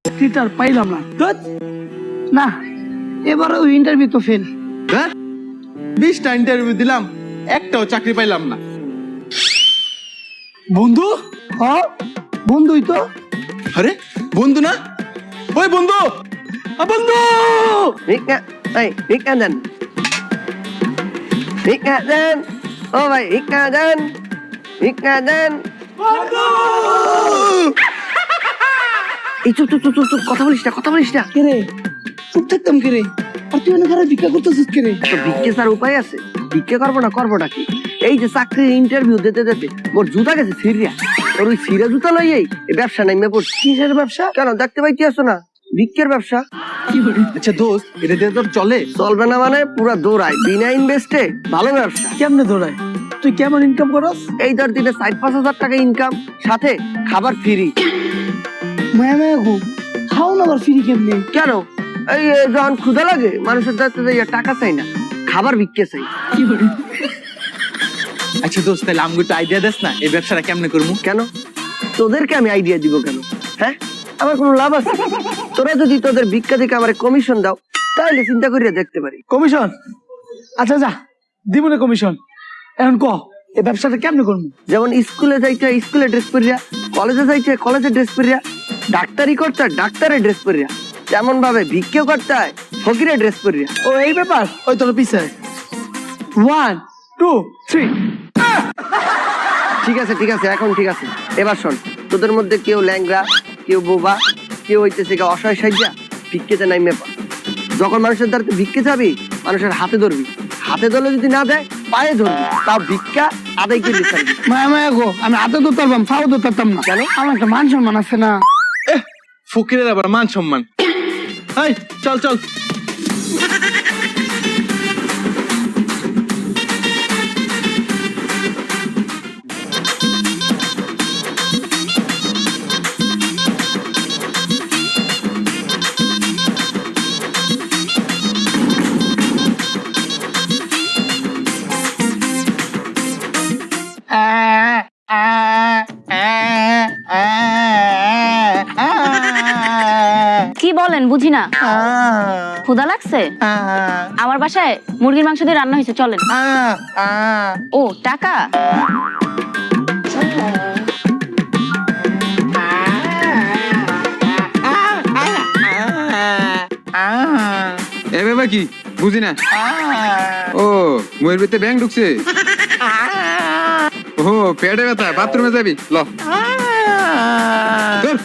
চাকরিটা পাইলাম না। না, এবার ওই ইন্টারভিউ তো ফেল। 20টা ইন্টারভিউ দিলাম, একটাও চাকরি পাইলাম না। বন্ধু? হ্যাঁ বন্ধুই তো। আরে বন্ধু না? ওই বন্ধু, বন্ধু! ভিক্ষা, এই ভিক্ষা দেন, ভিক্ষা দেন, ও ভাই ভিক্ষা দেন, ভিক্ষা দেন। এই চুপ চুপ চুপ চুপ, কথা বলিস না, কথা বলিস না। কে রে? চুপ থাকতাম কে রে? আর তুই অনেক খারাপ ভিক্ষা করতেছিস কে রে? তো ভিক্ষে ছাড়া উপায় আছে? ভিক্ষে করবো না, করবোটা কি? এই যে চাকরির ইন্টারভিউ দিতে দিতে মোর জুতা গেছে সিরিয়া, তোর ওই সিরা জুতা লইয়েই এই ব্যবসা নাইমে পড়ছি। কিসের ব্যবসা? কেন দেখতে পাইতে আসো না? ভিক্ষের ব্যবসা। আচ্ছা দোস্ত, এটা দিয়ে তোর চলে? চলবে না মানে পুরা দৌড়ায়, বিনা ইনভেস্টে ভালো ব্যবসা। কেমনে দৌড়ায়? তুই কেমন ইনকাম করস? এই ধর দিনে 4-5 হাজার টাকা ইনকাম, সাথে খাবার ফ্রি। মায়া মায়া গো, খাও না আবার ফ্রি কেমনে? কেন? এই যখন ক্ষুধা লাগে মানুষের দাঁড়াতে যাইয়া টাকা চাই না, খাবার ভিক্ষে চাই। আচ্ছা দোস্ত, তাহলে আমাকে একটু আইডিয়া দেস না, এই ব্যবসাটা কেমনে করবো? কেন তোদেরকে আমি আইডিয়া দিব কেন? হ্যাঁ, আমার কোনো লাভ আছে? তোরা যদি তোদের ভিক্ষা থেকে আমার কমিশন দাও তাহলে চিন্তা করিয়া দেখতে পারি। কমিশন? আচ্ছা যা, দিব না কমিশন। এখন ক, এই ব্যবসাটা কেমনে করবো? যেমন স্কুলে যাইতে স্কুলে ড্রেস পরিয়া, কলেজে যাইতে কলেজে ড্রেস পরিয়া, ডাক্তারি করতে ডাক্তারের ড্রেস পরিয়া, তেমন ভাবে ভিক্ষেও করতে হয় ফকিরের ড্রেস পরিয়া। ও এই ব্যাপার? ওই তোর পিছে 1 2 3। ঠিক আছে ঠিক আছে, এখন ঠিক আছে। এবার শোন, তোদের মধ্যে কেউ ল্যাংরা, কেউ বোবা, কেউ হইতেছে অসহায় সাজ্জা, ভিক্ষেতে নাই মেপা। যখন মানুষের দ্বারা ভিক্ষে যাবি, মানুষের হাতে ধরবি, হাতে ধরলে যদি না দেয় পায়ে ধরবি, তাও ভিক্ষা আদায় করে দিতে পারবি। মায়া মায়া গো, আমি হাতে ধরতাম, ফাও ধরতাম না। কেন? আমার একটা মান সম্মান আছে না। ফকিরের আবার মান সম্মান? এই চল চল। কি বলেন বুঝি না। ক্ষুধা লাগছে? আমার বাসায় মুরগির মাংস দিয়ে রান্না হয়েছে, চলেন। ও টাকা? এ বাবা কি বুঝি না। ও মুয়ের ভিতরে ব্যাং ঢুকছে। ও পেটে ব্যথা, বাথরুমে যাবি ল।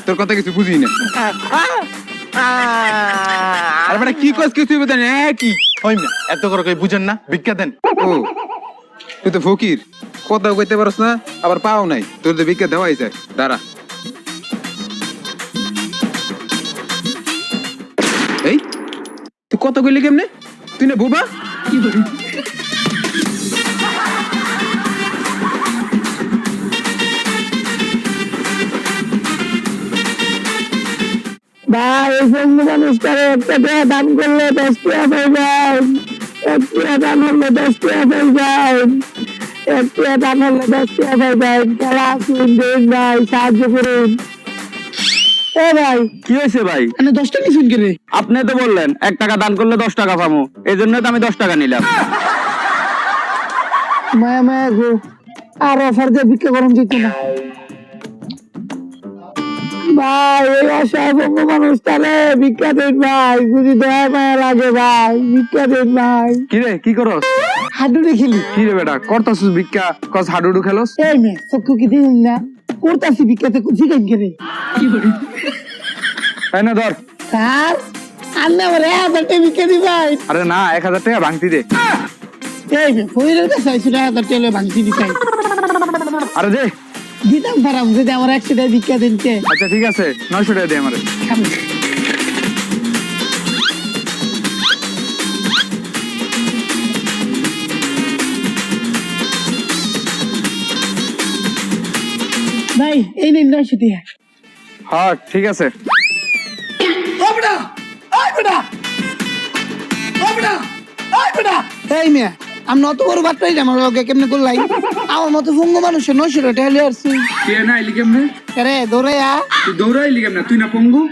তোর কথা কিছু বুঝি না। আর মানে কি কস কি তুই বুঝেন? কি হইম না, এত করে কই বুঝেন না? ভিক্ষা দেন। ও তুই তো ফকির, কথাও কইতে পারস না, আবার পাও নাই, তোর তো ভিক্ষা দেওয়াই যায়। দাঁড়া, এই তুই কত কইলি কেমনে? তুই না বোবা? ভাই এই সঙ্গে মানুষটারে একটা টাকা দান করলে 10 টাকা পাই যায়। 1 টাকা দান হলে 10 টাকা পাই যায়। 1 টাকা দান হলে 10 টাকা পাই যায়। খেলা আসুন দিন ভাই, সাহায্য করুন। ও ভাই, কি হয়েছে ভাই? মানে 10 টাকা নিছুন কেনে? আপনি তো বললেন 1 টাকা দান করলে 10 টাকা পাবো, এই জন্য তো আমি 10 টাকা নিলাম। মায়া মায়া গো, আর অফার দিয়ে ভিক্ষা করুন যেত না ভাই। এই অসহায় বঙ্গ মানুষটারে ভিক্ষা দিন ভাই, যদি দয়া মায়া লাগে ভাই, ভিক্ষা দিন ভাই। কি রে, কি করস? হাডুডু খেলি। কি রে বেটা, করতাছিস ভিক্ষা, কস হাডুডু খেলস? এই মে চক্ষু কি দিন না করতাছি ভিক্ষাতে জিগান কেনে? তাই না, ধর। স্যার আন্না বলে এত ভিক্ষা দি ভাই। আরে না, 1000 টাকা ভাঙতি দে। এই মে ফইরের কাছে আইছিল এত টেলে ভাঙছি দিতাই। আরে দে। দিতাম পারাম যদি আমার 100 টাকা ভিক্ষা দেন কে। আচ্ছা ঠিক আছে, 900 টাকা দে আমারে। ভাই এই নিন 900 টাকা। হ্যাঁ ঠিক আছে। এই মিয়া আমি অত বড় বাটপাই আমার লগে কেমনে করলাই? আমার মতো ভঙ্গ মানুষের 900 টাকা লিয়ে আসছি। কে না আইলি কেমনে? আরে দৌড়াইয়া তুই দৌড়াইলি কেমনে? তুই না পঙ্গু?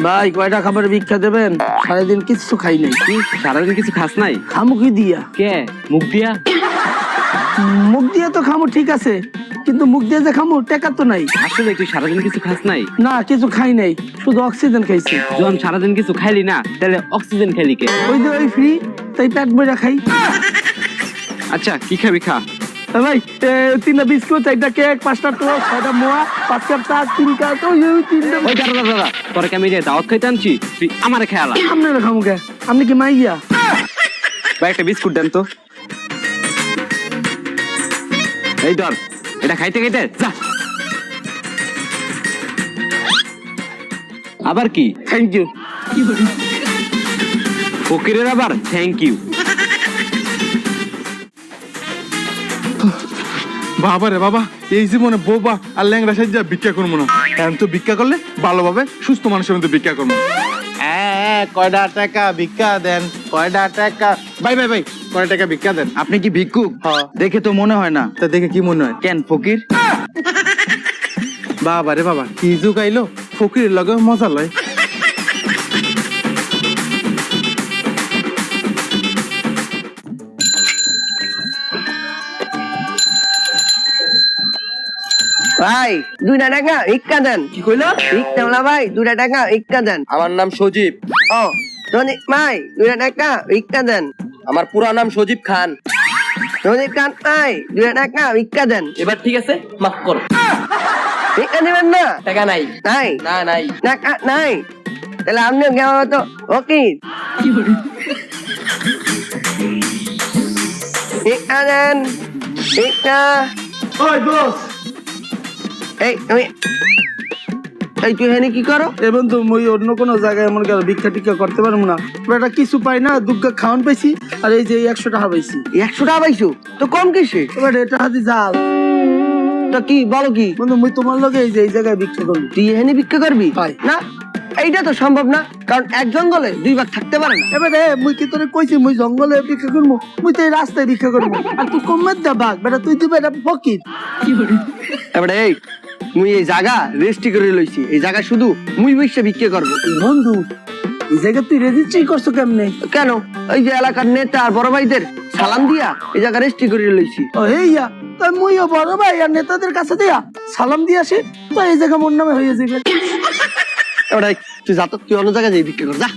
ভাই কয়টা খাবার ভিক্ষা দেবেন? সারাদিন কিছু খাই নাই। কি সারাদিন কিছু খাস নাই? খামু কি দিয়া? কে মুখ দিয়া? মুখ দিয়ে তো খামু ঠিক আছে, কিন্তু মুখ দিয়ে যে খামু টাকা তো নাই। আসলে তুই সারাদিন কিছু খাস নাই? না কিছু খাই নাই, শুধু অক্সিজেন খাইছি। যখন সারাদিন কিছু খাইলি না তাহলে অক্সিজেন খেলি কে? ওই যে ওই ফ্রি, তাই পেট ভরে খাই। আচ্ছা কি খাবি খা। ভাই 3টা বিস্কুট, 1টা কেক, 5টা টোস্ট, 6টা মোয়া, 5 কাপ চা, 3 কাপ ওই 3টা। ওই দাঁড়া তোর আমি যে দাওয়াত খাইতে আনছি তুই আমারে খেয়ালা। আপনারা খামু কে? আপনি কি মাইয়া? ভাই একটা বিস্কুট দেন তো। এই ধর এটা খাইতে খাইতে যা। আবার কি থ্যাংক ইউ। ফকিরের আবার থ্যাংক ইউ? বাবা রে বাবা, এই জীবনে বোবা আর ল্যাংড়া সাজ্জা ভিক্ষা করবো না। এখন তো ভিক্ষা করলে ভালোভাবে সুস্থ মানুষের মধ্যে ভিক্ষা করবো। কয়টা টাকা ভিক্ষা দেন, কয়টা টাকা। ভাই ভাই ভাই, কয়টা টাকা ভিক্ষা দেন। আপনি কি ভিক্ষুক? হ্যাঁ। দেখে তো মনে হয় না। তা দেখে কি মনে হয়? কেন ফকির? বাবা রে বাবা, কি যুগ আইলো, ফকিরের লগে মজা লয়। ভাই 2টা টাকা ভিক্ষা দেন। কি কইলা? ভিক্ষা না ভাই, 2টা টাকা ভিক্ষা দেন। আমার নাম সজীব। ও রনি ভাই 2টা টাকা ভিক্ষা দেন। আমার পুরা নাম সজীব খান। রনি খান ভাই 2টা টাকা ভিক্ষা দেন। এবার ঠিক আছে, মাফ করো। ভিক্ষা দেবেন না? টাকা নাই। নাই না নাই। টাকা নাই, তাহলে আপনিও কেমন মতো ফকির। ভিক্ষা দেন, ভিক্ষা। ওই দোস, এই তুমি, এই তুই এখানে কি করো? এ বন্ধু মই অন্য কোনো জায়গায় এমন গেল ভিক্ষা টিক্ষা করতে পারবো না। বেটা কিছু পাই না, দুগ্গা খাওয়ান পাইছি, আর এই যে 100 টাকা পাইছি। 100 টাকা পাইছো তো কম কিসে? এবার এটা হাতি জাল। তো কি বলো কি? বন্ধু মই তোমার লগে এই যে এই জায়গায় ভিক্ষা করবো। তুই এখানে ভিক্ষা করবি? হয়। না, এইটা তো সম্ভব না, কারণ এক জঙ্গলে 2 ভাগ থাকতে পারে না। এবারে মুই কি তোরে কইছি মুই জঙ্গলে ভিক্ষা করবো? মুই তো এই রাস্তায় ভিক্ষা করবো, আর তুই কমের দা ভাগ। বেটা তুই দিবে এটা ফকির। এবারে এই মুই এই জায়গা রেজিস্ট্রি করে লইছি, এই জায়গা শুধু মুই বসে ভিক্ষা করবো। বন্ধু এই জায়গা তুই রেজিস্ট্রি করছো কেমনে? কেন? এই যে এলাকার নেতা আর বড় ভাইদের সালাম দিয়া এই জায়গা রেজিস্ট্রি করে লইছি। ও হেইয়া, তাই মুইও বড় ভাই আর নেতাদের কাছে দিয়া সালাম দিয়ে আসি, তো এই জায়গা মোর নামে হয়ে যাবে। এবারে তুই যা তো, তুই অন্য জায়গায় যাই ভিক্ষা কর, যা।